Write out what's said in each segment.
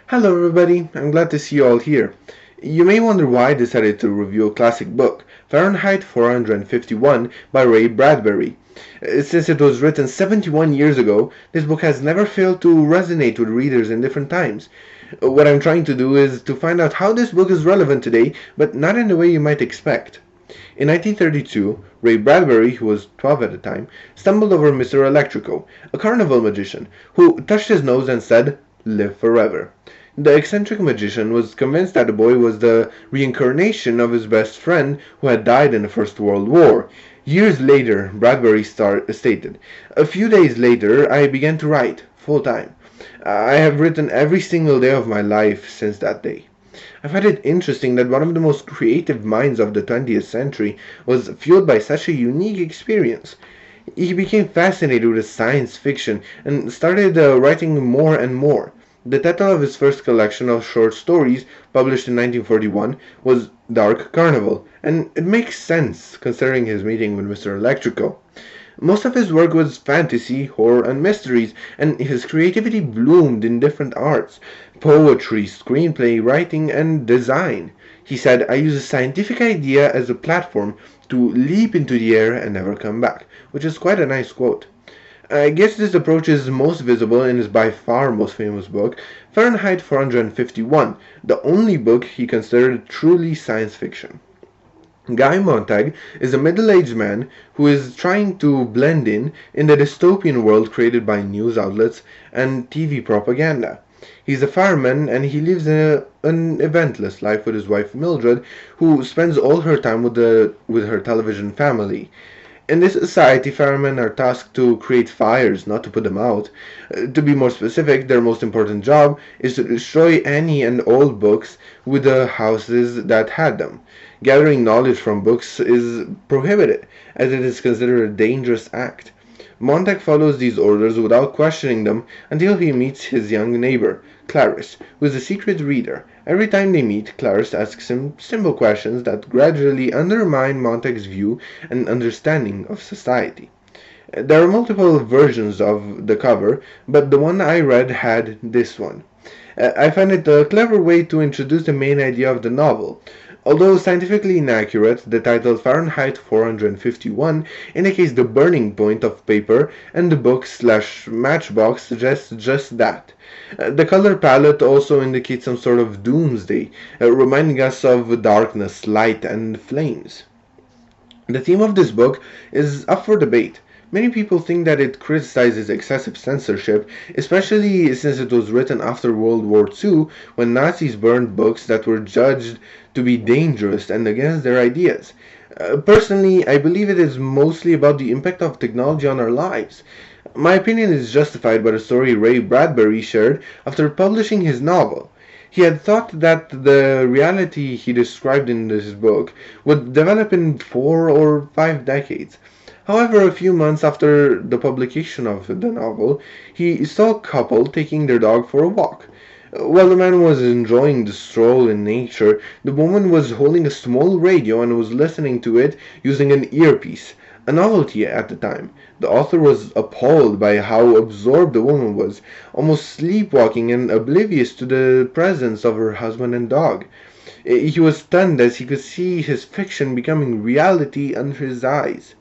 Hello everybody, I'm glad to see you all here. You may wonder why I decided to review a classic book, Fahrenheit 451 by Ray Bradbury. Since it was written 71 years ago, this book has never failed to resonate with readers in different times. What I'm trying to do is to find out how this book is relevant today, but not in the way you might expect. In 1932, Ray Bradbury, who was 12 at the time, stumbled over Mr. Electrico, a carnival magician, who touched his nose and said, "Live forever." The eccentric magician was convinced that the boy was the reincarnation of his best friend who had died in the First World War. Years later, Bradbury stated, "A few days later, I began to write, full time. I have written every single day of my life since that day." I find it interesting that one of the most creative minds of the 20th century was fueled by such a unique experience. He became fascinated with science fiction and started writing more and more. The title of his first collection of short stories, published in 1941, was Dark Carnival, and it makes sense considering his meeting with Mr. Electrico. Most of his work was fantasy, horror, and mysteries, and his creativity bloomed in different arts: poetry, screenplay, writing, and design. He said, "I use a scientific idea as a platform to leap into the air and never come back," which is quite a nice quote. I guess this approach is most visible in his by far most famous book, Fahrenheit 451, the only book he considered truly science fiction. Guy Montag is a middle-aged man who is trying to blend in the dystopian world created by news outlets and TV propaganda. He's a fireman and he lives an eventless life with his wife Mildred, who spends all her time with her television family. In this society, firemen are tasked to create fires, not to put them out. To be more specific, their most important job is to destroy any and all books with the houses that had them. Gathering knowledge from books is prohibited, as it is considered a dangerous act. Montag follows these orders without questioning them until he meets his young neighbor, Clarice, who is a secret reader. Every time they meet, Clarice asks him simple questions that gradually undermine Montag's view and understanding of society. There are multiple versions of the cover, but the one I read had this one. I find it a clever way to introduce the main idea of the novel. Although scientifically inaccurate, the title Fahrenheit 451 indicates the burning point of paper, and the book/matchbox suggests just that. The color palette also indicates some sort of doomsday, reminding us of darkness, light, and flames. The theme of this book is up for debate. Many people think that it criticizes excessive censorship, especially since it was written after World War II, when Nazis burned books that were judged to be dangerous and against their ideas. Personally, I believe it is mostly about the impact of technology on our lives. My opinion is justified by the story Ray Bradbury shared after publishing his novel. He had thought that the reality he described in this book would develop in 4 or 5 decades. However, a few months after the publication of the novel, he saw a couple taking their dog for a walk. While the man was enjoying the stroll in nature, the woman was holding a small radio and was listening to it using an earpiece, a novelty at the time. The author was appalled by how absorbed the woman was, almost sleepwalking and oblivious to the presence of her husband and dog. He was stunned as he could see his fiction becoming reality under his eyes.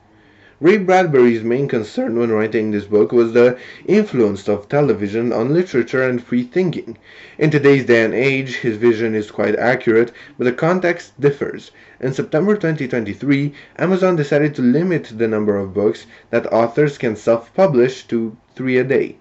Ray Bradbury's main concern when writing this book was the influence of television on literature and free thinking. In today's day and age, his vision is quite accurate, but the context differs. In September 2023, Amazon decided to limit the number of books that authors can self-publish to 3 a day.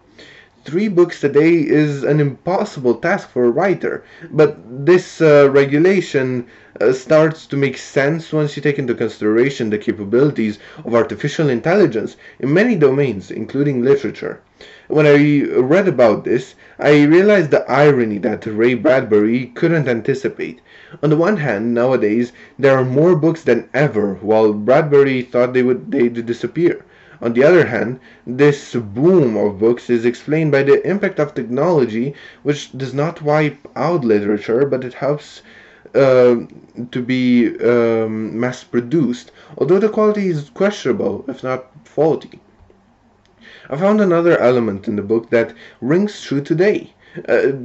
3 books a day is an impossible task for a writer, but this regulation starts to make sense once you take into consideration the capabilities of artificial intelligence in many domains, including literature. When I read about this, I realized the irony that Ray Bradbury couldn't anticipate. On the one hand, nowadays there are more books than ever, while Bradbury thought they'd disappear. On the other hand, this boom of books is explained by the impact of technology, which does not wipe out literature, but it helps to be mass produced, although the quality is questionable, if not faulty. I found another element in the book that rings true today.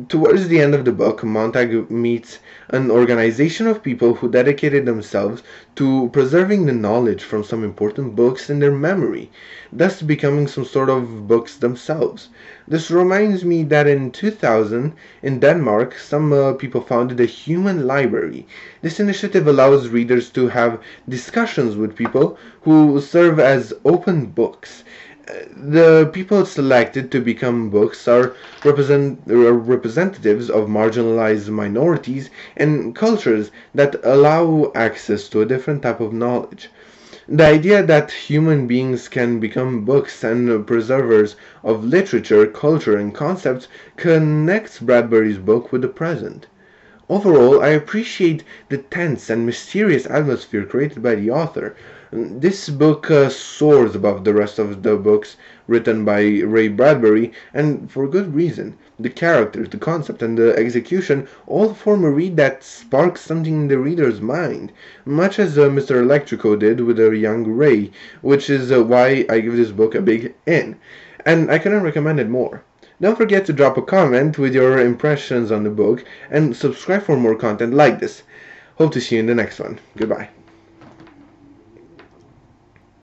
Towards the end of the book, Montag meets an organization of people who dedicated themselves to preserving the knowledge from some important books in their memory, thus becoming some sort of books themselves. This reminds me that in 2000, in Denmark, some people founded a human library. This initiative allows readers to have discussions with people who serve as open books. The people selected to become books are representatives of marginalized minorities and cultures that allow access to a different type of knowledge. The idea that human beings can become books and preservers of literature, culture, and concepts connects Bradbury's book with the present. Overall, I appreciate the tense and mysterious atmosphere created by the author. This book soars above the rest of the books written by Ray Bradbury, and for good reason. The characters, the concept, and the execution all form a read that sparks something in the reader's mind, much as Mr. Electrico did with a young Ray, which is why I give this book a big N. And I couldn't recommend it more. Don't forget to drop a comment with your impressions on the book and subscribe for more content like this. Hope to see you in the next one. Goodbye.